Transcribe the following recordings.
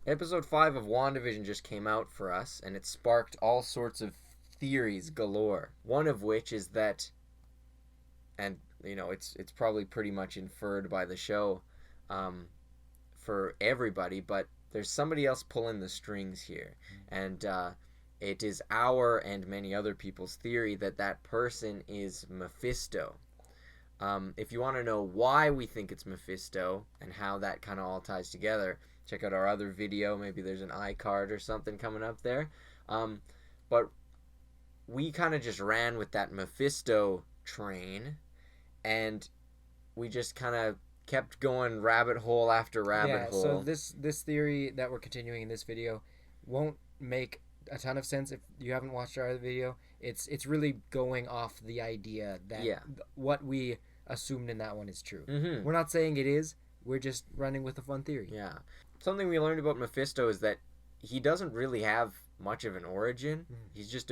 Episode 5 of WandaVision just came out for us, and it sparked all sorts of theories galore. One of which is that, and it's probably pretty much inferred by the show for everybody, but there's somebody else pulling the strings here. And it is our and many other people's theory that that person is Mephisto. If you want to know why we think it's Mephisto and how that kind of all ties together, check out our other video. Maybe there's an iCard or something coming up there. But we kind of just ran with that Mephisto train, and we just kind of kept going rabbit hole after rabbit hole. So this theory that we're continuing in this video won't make a ton of sense if you haven't watched our other video. It's really going off the idea that what we assumed in that one is true. Mm-hmm. We're not saying it is. We're just running with a fun theory. Yeah. Something we learned about Mephisto is that he doesn't really have much of an origin. Mm-hmm. He's just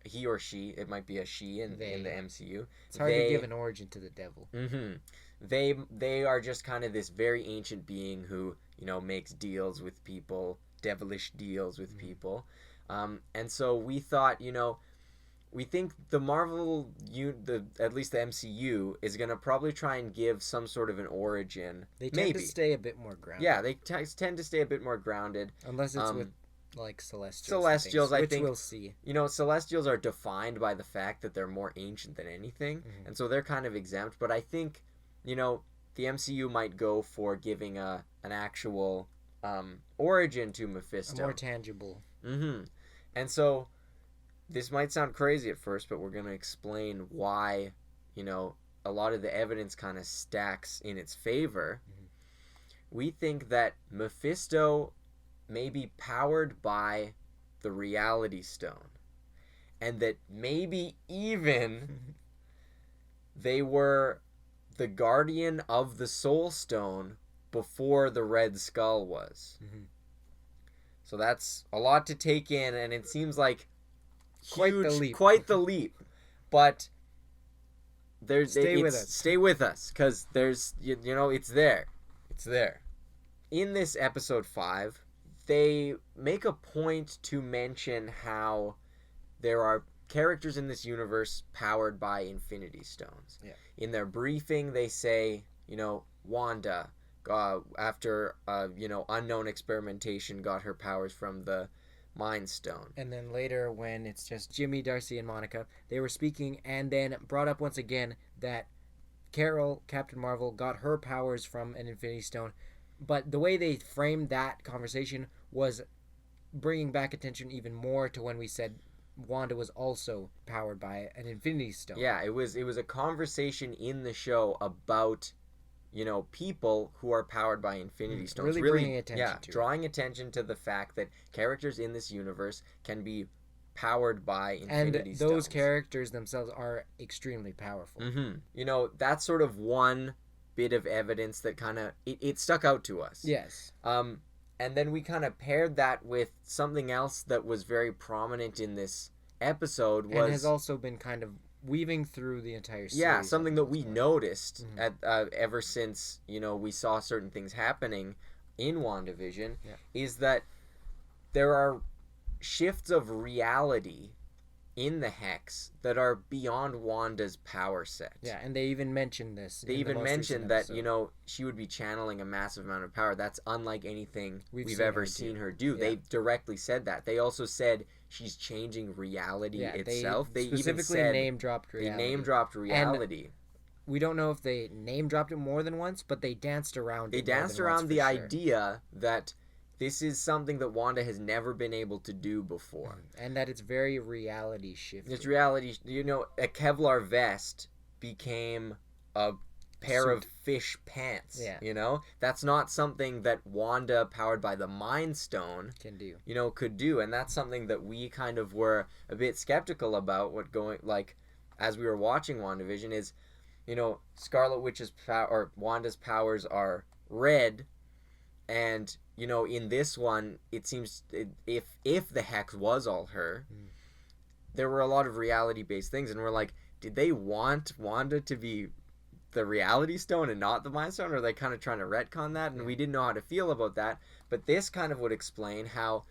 he or she, it might be a she in the MCU. It's hard to give an origin to the devil. Mm-hmm. They are just kind of this very ancient being who, makes deals with people, devilish deals with people. And so we thought, we think the Marvel, at least the MCU, is going to probably try and give some sort of an origin. They tend to stay a bit more grounded. Yeah, they tend to stay a bit more grounded. Unless it's with, like, Celestials. Celestials, I think. Which we'll see. Celestials are defined by the fact that they're more ancient than anything. Mm-hmm. And so they're kind of exempt. But I think, the MCU might go for giving an actual origin to Mephisto. A more tangible. Mm-hmm. And so this might sound crazy at first, but we're going to explain why, a lot of the evidence kind of stacks in its favor. Mm-hmm. We think that Mephisto may be powered by the Reality Stone, and that maybe even they were the guardian of the Soul Stone before the Red Skull was. Mm-hmm. So that's a lot to take in, and it seems like quite the leap. But stay with us, because there's it's there. In this episode 5, they make a point to mention how there are characters in this universe powered by Infinity Stones. Yeah. In their briefing, they say, Wanda, after unknown experimentation, got her powers from the Mind Stone. And then later, when it's just Jimmy, Darcy, and Monica, they were speaking and then brought up once again that Carol, Captain Marvel, got her powers from an Infinity Stone. But the way they framed that conversation was bringing back attention even more to when we said Wanda was also powered by an Infinity Stone. Yeah, it was a conversation in the show about people who are powered by Infinity Stones. Really bringing attention to drawing attention to the fact that characters in this universe can be powered by Infinity Stones. And those characters themselves are extremely powerful. Mm-hmm. That's sort of one bit of evidence that kind of it stuck out to us. Yes. And then we kind of paired that with something else that was very prominent in this episode. And has also been kind of weaving through the entire series. Yeah, something that we noticed ever since we saw certain things happening in WandaVision is that there are shifts of reality in the Hex that are beyond Wanda's power set. Yeah, and they even mentioned this. They even mentioned that she would be channeling a massive amount of power. That's unlike anything we've ever seen her do. Yeah. They directly said that. They also said she's changing reality itself. They specifically even name-dropped reality. They name-dropped reality. And we don't know if they name-dropped it more than once, but they danced around it. They danced around the idea that this is something that Wanda has never been able to do before. And that it's very reality shifting. It's reality. A Kevlar vest became a pair of fish pants. Yeah. That's not something that Wanda, powered by the Mind Stone, can do. Could do. And that's something that we kind of were a bit skeptical about as we were watching WandaVision is, Scarlet Witch's or Wanda's powers are red, and in this one, it seems if the Hex was all her, there were a lot of reality-based things, and we're like, did they want Wanda to be the reality stone and not the mind stone? Or are they kind of trying to retcon that? And we didn't know how to feel about that. But this kind of would explain how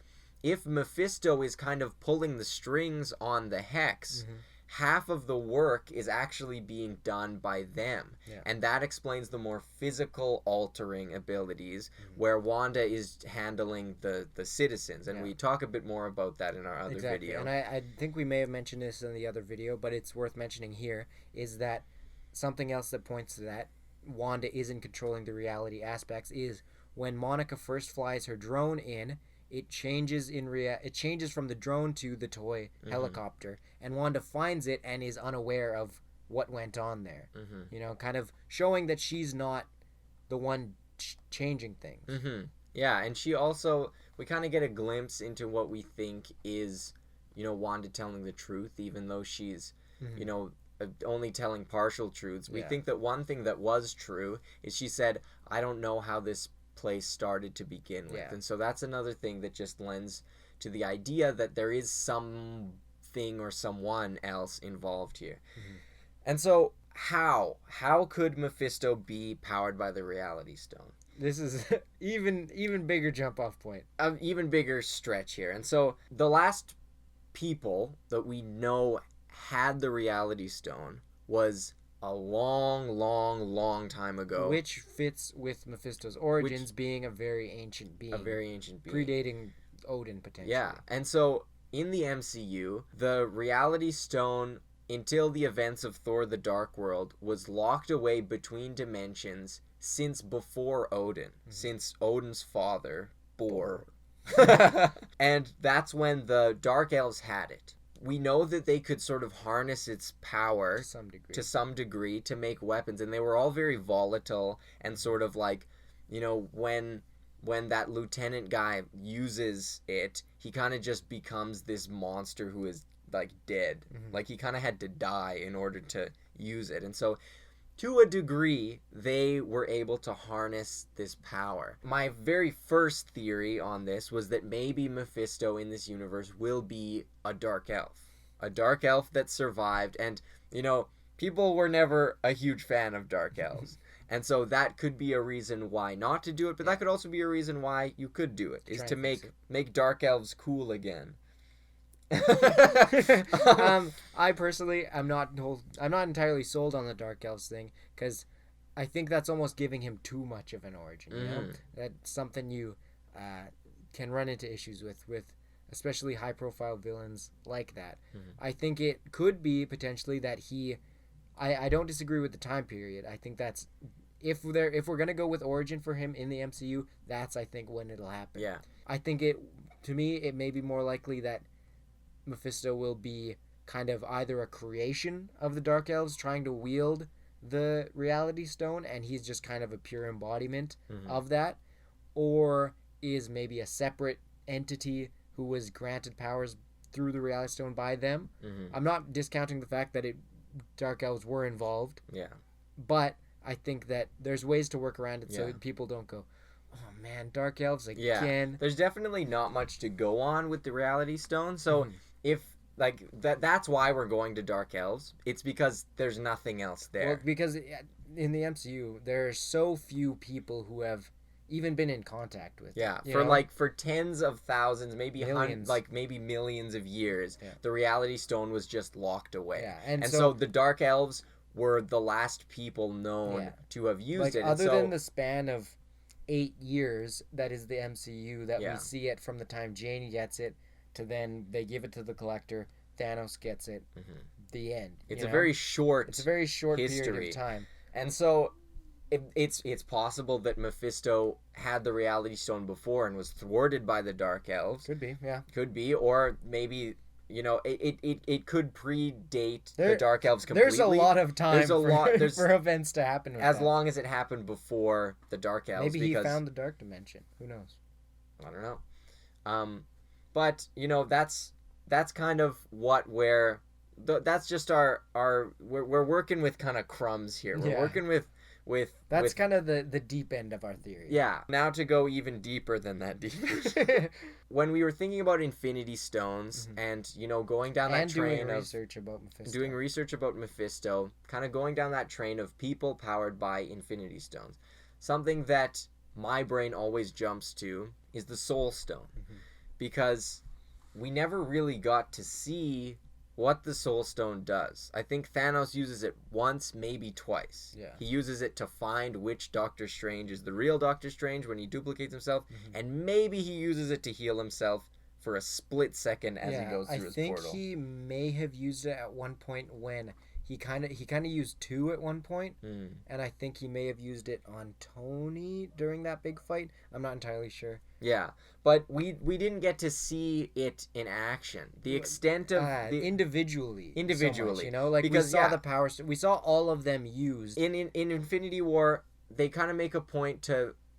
if Mephisto is kind of pulling the strings on the hex, half of the work is actually being done by them. Yeah. And that explains the more physical altering abilities where Wanda is handling the citizens. And we talk a bit more about that in our other video. And I think we may have mentioned this in the other video, but it's worth mentioning here, is that something else that points to that Wanda isn't controlling the reality aspects is when Monica first flies her drone in, it changes it changes from the drone to the toy helicopter, and Wanda finds it and is unaware of what went on there. You know, kind of showing that she's not the one changing things. Yeah, and she also, we kind of get a glimpse into what we think is, you know, Wanda telling the truth, even though she's, you know, only telling partial truths. We think that one thing that was true is she said, I don't know how this place started to begin with. And so that's another thing that just lends to the idea that there is something or someone else involved here. And so how could Mephisto be powered by the reality stone? This is even bigger jump off point, an even bigger stretch here. And so the last people that we know had the reality stone was a long time ago. Which fits with Mephisto's origins, being a very ancient being. Predating Odin, potentially. Yeah, and so in the MCU, the reality stone, until the events of Thor the Dark World, was locked away between dimensions since before Odin. Since Odin's father, Bor. And that's when the Dark Elves had it. We know that they could sort of harness its power to some degree to make weapons, and they were all very volatile and sort of like, you know, when that lieutenant guy uses it, he kind of just becomes this monster who is like dead. Like he kind of had to die in order to use it. And so to a degree, they were able to harness this power. My very first theory on this was that maybe Mephisto in this universe will be a dark elf. A dark elf that survived. And, you know, people were never a huge fan of dark elves. And so that could be a reason why not to do it. But that could also be a reason why you could do it. Is to make dark elves cool again. I personally, I'm not entirely sold on the Dark Elves thing, because I think that's almost giving him too much of an origin. You know, that's something you can run into issues with especially high profile villains like that. I think it could be potentially that I don't disagree with the time period. I think that's if we're gonna go with origin for him in the MCU, that's I think when it'll happen. Yeah, I think to me it may be more likely that Mephisto will be kind of either a creation of the Dark Elves trying to wield the reality stone, and he's just kind of a pure embodiment of that, or is maybe a separate entity who was granted powers through the reality stone by them. I'm not discounting the fact that Dark Elves were involved. Yeah. But I think that there's ways to work around it so people don't go, oh man, Dark Elves again. Yeah. There's definitely not much to go on with the reality stone. So if like that's why we're going to Dark Elves. It's because there's nothing else there. Well, because in the MCU there are so few people who have even been in contact with. Yeah, for tens of thousands, maybe millions, maybe millions of years, the reality stone was just locked away. Yeah, and so the Dark Elves were the last people known to have used it. Other than the span of 8 years that is the MCU that we see it from the time Jane gets it to then they give it to the Collector, Thanos gets it, the end. It's a very short history. Period of time. And so it's possible that Mephisto had the reality stone before and was thwarted by the Dark Elves. Could be, yeah. Could be, or maybe, you know, it could predate the Dark Elves completely. There's a lot of time for events to happen with as long as it happened before the Dark Elves. Maybe he found the Dark Dimension. Who knows? I don't know. But, you know, that's kind of where that's just our we're working with kind of crumbs here. We're working with that's kind of the deep end of our theory. Yeah. Now to go even deeper than that deep. When we were thinking about Infinity Stones and going down that train doing of doing research about Mephisto, kind of going down that train of people powered by Infinity Stones, something that my brain always jumps to is the Soul Stone, because we never really got to see what the Soul Stone does. I think Thanos uses it once, maybe twice. Yeah. He uses it to find which Doctor Strange is the real Doctor Strange when he duplicates himself, and maybe he uses it to heal himself for a split second as he goes through his portal. I think he may have used it at one point when he kind of used 2 at one point, and I think he may have used it on Tony during that big fight. I'm not entirely sure. Yeah, but we didn't get to see it in action. The extent of individually, so much, because we saw the powers. We saw all of them used in Infinity War. They kind of make a point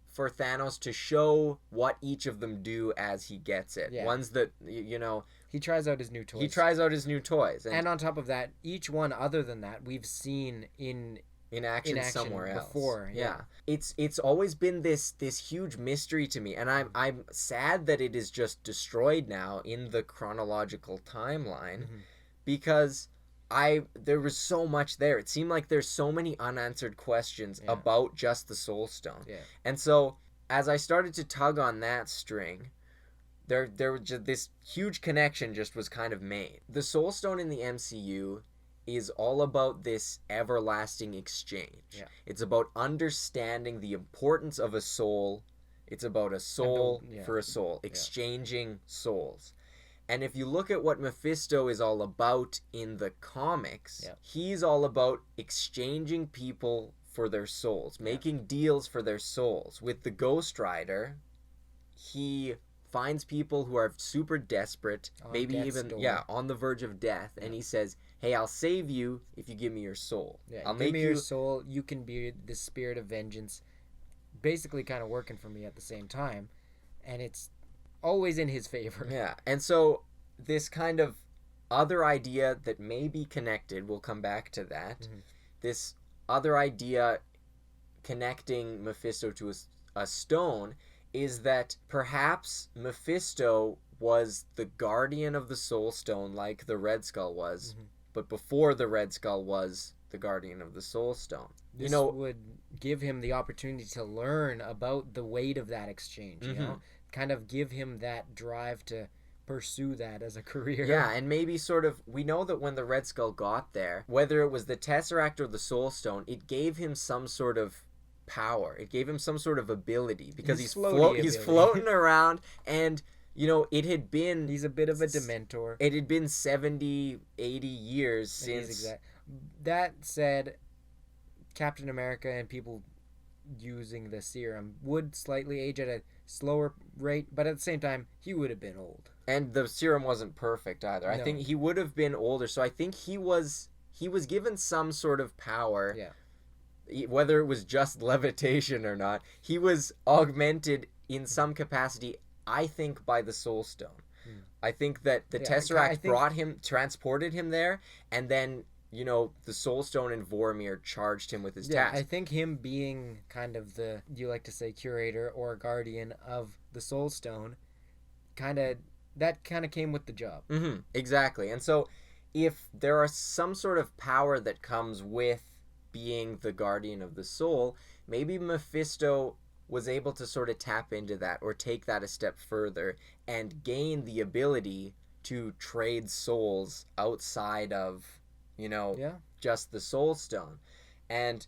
for Thanos to show what each of them do as he gets it. Yeah. Ones that he tries out his new toys. And on top of that, each one other than that we've seen in action somewhere else before. Yeah. It's always been this huge mystery to me, and I'm sad that it is just destroyed now in the chronological timeline, because there was so much there. It seemed like there's so many unanswered questions about just the Soul Stone. Yeah. And so as I started to tug on that string, there was just this huge connection just was kind of made. The Soul Stone in the MCU is all about this everlasting exchange. Yeah. It's about understanding the importance of a soul. It's about a soul for a soul, exchanging souls. And if you look at what Mephisto is all about in the comics, he's all about exchanging people for their souls, making deals for their souls. With the Ghost Rider, he finds people who are super desperate, maybe even on the verge of death, and he says, "Hey, I'll save you if you give me your soul. I'll give me your soul. You can be the spirit of vengeance." Basically, kind of working for me at the same time, and it's always in his favor. Yeah, and so this kind of other idea that may be connected, we'll come back to that. This other idea connecting Mephisto to a stone is that perhaps Mephisto was the guardian of the Soul Stone like the Red Skull was, but before the Red Skull was the guardian of the Soul Stone. This would give him the opportunity to learn about the weight of that exchange, kind of give him that drive to pursue that as a career. Yeah, and maybe we know that when the Red Skull got there, whether it was the Tesseract or the Soul Stone, it gave him some sort of power. It gave him some sort of ability, because he's floating around, and it had been... He's a bit of a Dementor. It had been 70, 80 years since... That said, Captain America and people using the serum would slightly age at a slower rate, but at the same time, he would have been old. And the serum wasn't perfect either. I think he would have been older, so I think he was given some sort of power. Yeah. Whether it was just levitation or not, he was augmented in some capacity, I think, by the Soul Stone. I think that the Tesseract transported him there, and then, the Soul Stone and Vormir charged him with his task. I think him being kind of the, you like to say, curator or guardian of the Soul Stone, that came with the job. Exactly. And so if there are some sort of power that comes with being the guardian of the soul, maybe Mephisto was able to sort of tap into that or take that a step further and gain the ability to trade souls outside of, just the Soul Stone. And,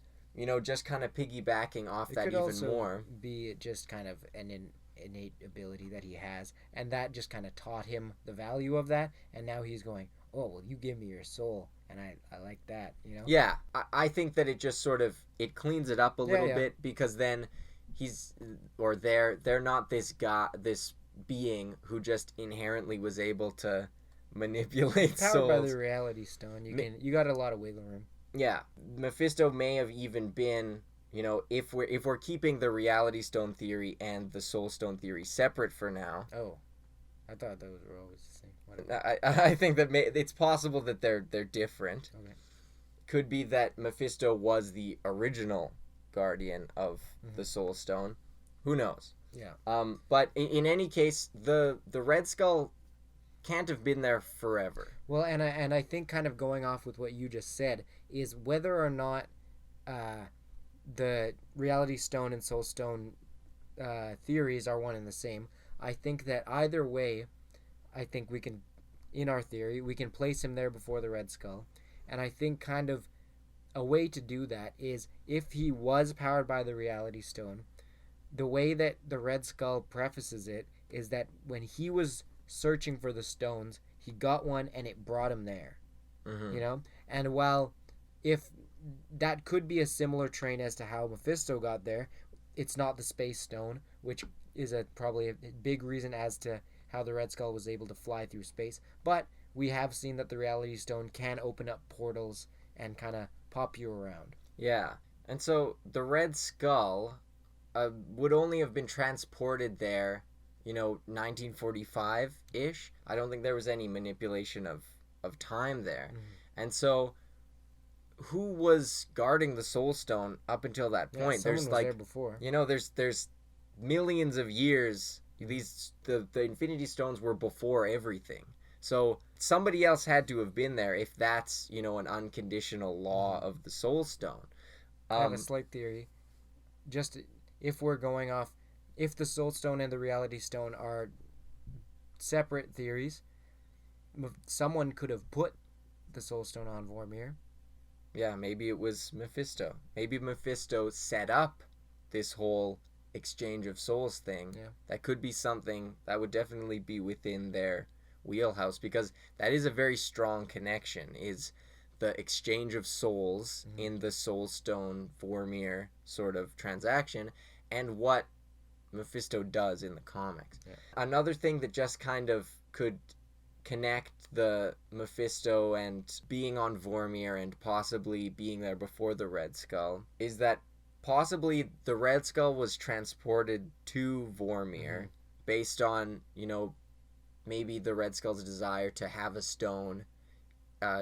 just kind of piggybacking off that even more. It could be just kind of an innate ability that he has, and that just kind of taught him the value of that, and now he's going, oh, well, you give me your soul, and I like that, Yeah, I think that it just sort of, it cleans it up a little bit, because then they're not this being who just inherently was able to manipulate souls. Powered by the Reality Stone, you got a lot of wiggle room. Yeah, Mephisto may have even been, if we're keeping the Reality Stone theory and the Soul Stone theory separate for now. I thought those were always the same. Whatever. I think that it's possible that they're different. Okay. Could be that Mephisto was the original guardian of the Soul Stone. Who knows? Yeah. But in any case, the Red Skull can't have been there forever. Well, and I think kind of going off with what you just said is whether or not the Reality Stone and Soul Stone theories are one and the same. I think that either way, I think we can, in our theory, we can place him there before the Red Skull. And I think kind of a way to do that is if he was powered by the Reality Stone, the way that the Red Skull prefaces it is that when he was searching for the stones, he got one and it brought him there. Mm-hmm. You know? And while if that could be a similar train as to how Mephisto got there, it's not the Space Stone, which is probably a big reason as to how the Red Skull was able to fly through space. But we have seen that the Reality Stone can open up portals and kind of pop you around. Yeah. And so the Red Skull would only have been transported there, 1945-ish. I don't think there was any manipulation of time there. Mm-hmm. And so who was guarding the Soul Stone up until that point? Yeah, There's was like there before. There's millions of years. The Infinity Stones were before everything. So somebody else had to have been there if that's, an unconditional law of the Soul Stone. I have a slight theory. Just if we're going off, if the Soul Stone and the Reality Stone are separate theories, someone could have put the Soul Stone on Vormir. Yeah, maybe it was Mephisto. Maybe Mephisto set up this whole exchange of souls thing. Yeah. That could be something that would definitely be within their wheelhouse, because that is a very strong connection, is the exchange of souls in the Soul Stone Vormir sort of transaction and what Mephisto does in the comics. Yeah. Another thing that just kind of could connect the Mephisto and being on Vormir and possibly being there before the Red Skull is that possibly the Red Skull was transported to Vormir based on, maybe the Red Skull's desire to have a stone.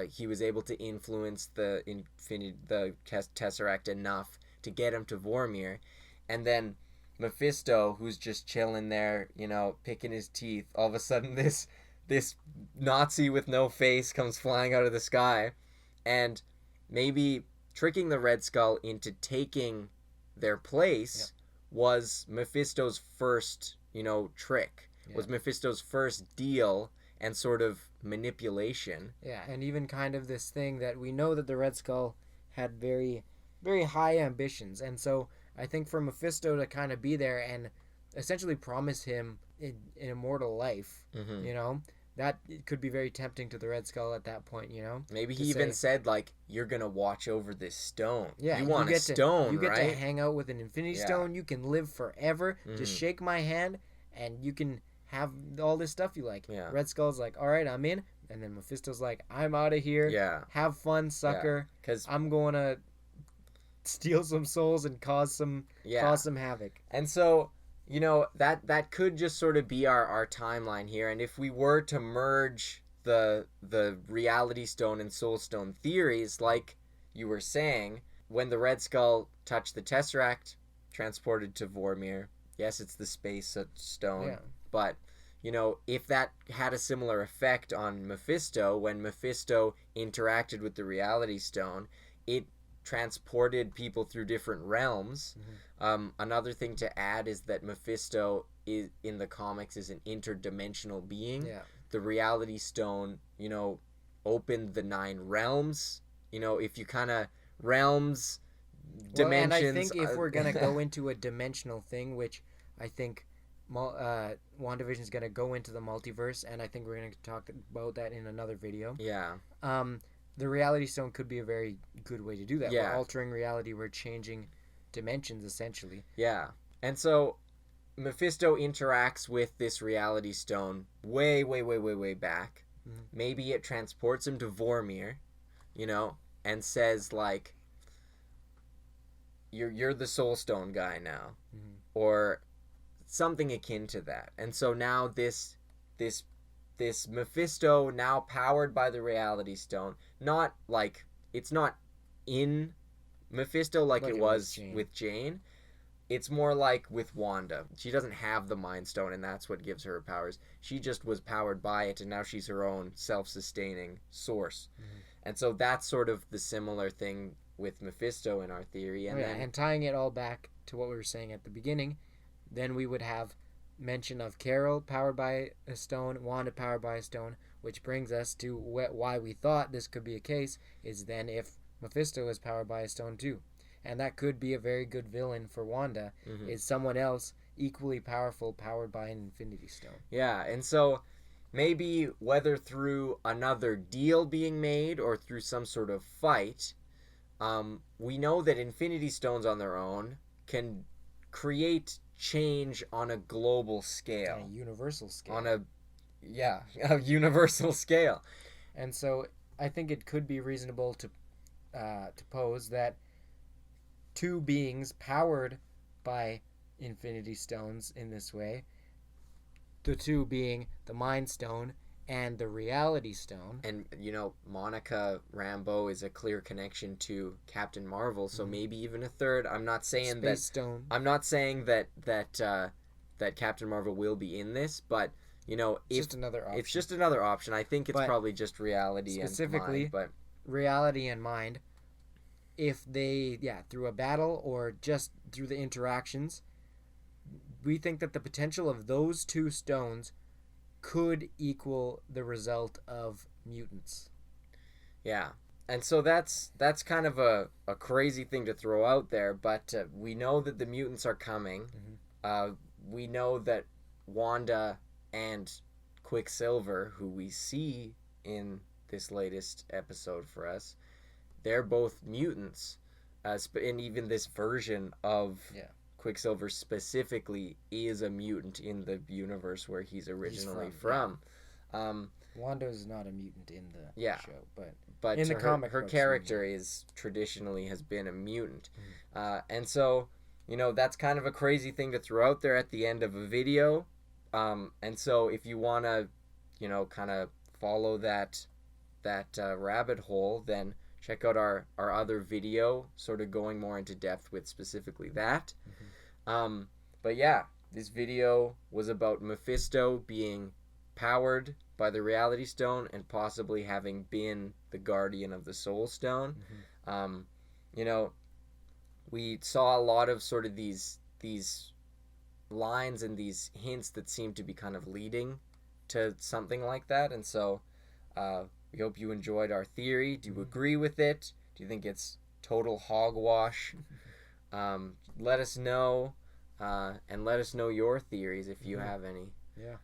He was able to influence the Tesseract enough to get him to Vormir. And then Mephisto, who's just chilling there, picking his teeth, all of a sudden this Nazi with no face comes flying out of the sky, and maybe tricking the Red Skull into taking their place was Mephisto's first, trick. Was Mephisto's first deal and sort of manipulation. Yeah, and even kind of this thing that we know that the Red Skull had very, very high ambitions, and so I think for Mephisto to kind of be there and essentially promise him an immortal life, that it could be very tempting to the Red Skull at that point, Maybe he even said, like, you're going to watch over this stone. Yeah, you want a stone, you get right? to hang out with an Infinity Stone. You can live forever. Just shake my hand, and you can have all this stuff you like. Yeah. Red Skull's like, all right, I'm in. And then Mephisto's like, I'm out of here. Yeah. Have fun, sucker. Yeah. 'Cause I'm going to steal some souls and cause some havoc. And so, that could just sort of be our timeline here. And if we were to merge the Reality Stone and Soul Stone theories, like you were saying, when the Red Skull touched the Tesseract, transported to Vormir, yes, it's the Space Stone, but if that had a similar effect on Mephisto, when Mephisto interacted with the Reality Stone, it transported people through different realms. Another thing to add is that Mephisto is in the comics is an interdimensional being. Yeah. The Reality Stone, opened the 9 realms. If you kind of realms, dimensions. And I think if we're gonna go into a dimensional thing, which I think WandaVision is gonna go into the multiverse, and I think we're gonna talk about that in another video. Yeah. The Reality Stone could be a very good way to do that. Yeah. We're altering reality. We're changing dimensions, essentially. Yeah. And so Mephisto interacts with this Reality Stone way, way, way, way, way back. Maybe it transports him to Vormir, and says, like, you're the Soul Stone guy now. Or something akin to that. And so now this this Mephisto now powered by the Reality Stone. Not like it's not in Mephisto like it was with Jane. It's more like with Wanda. She doesn't have the Mind Stone, and that's what gives her her powers. She just was powered by it, and now she's her own self-sustaining source. Mm-hmm. And so that's sort of the similar thing with Mephisto in our theory. And and tying it all back to what we were saying at the beginning, then we would have mention of Carol powered by a stone, Wanda powered by a stone, which brings us to why we thought this could be a case, is then if Mephisto is powered by a stone too. And that could be a very good villain for Wanda, is someone else equally powerful, powered by an Infinity Stone. Yeah, and so maybe whether through another deal being made or through some sort of fight, we know that Infinity Stones on their own can create change on a global scale. A universal scale. On a universal scale. And so I think it could be reasonable to pose that two beings powered by Infinity Stones in this way, the two being the Mind Stone and the Reality Stone. And, Monica Rambeau is a clear connection to Captain Marvel, so maybe even a third. I'm not saying Space Stone. I'm not saying that Captain Marvel will be in this, but, it's just another option. It's just another option. I think it's probably just Reality specifically, and Mind, Reality and Mind, if they, through a battle or just through the interactions, we think that the potential of those two stones could equal the result of mutants. Yeah. And so that's kind of a crazy thing to throw out there, but we know that the mutants are coming. Mm-hmm. We know that Wanda and Quicksilver, who we see in this latest episode for us, they're both mutants. And even this version of Quicksilver specifically is a mutant in the universe where he's originally from. Wanda is not a mutant in the show, but in the comic her character has traditionally been a mutant. And so, that's kind of a crazy thing to throw out there at the end of a video. And so if you want to, kind of follow that rabbit hole, then check out our other video, sort of going more into depth with specifically that. Mm-hmm. But yeah, this video was about Mephisto being powered by the Reality Stone and possibly having been the guardian of the Soul Stone. Mm-hmm. We saw a lot of sort of these lines and these hints that seem to be kind of leading to something like that. And so we hope you enjoyed our theory. Do you agree with it? Do you think it's total hogwash? Let us know, and let us know your theories if you have any. Yeah.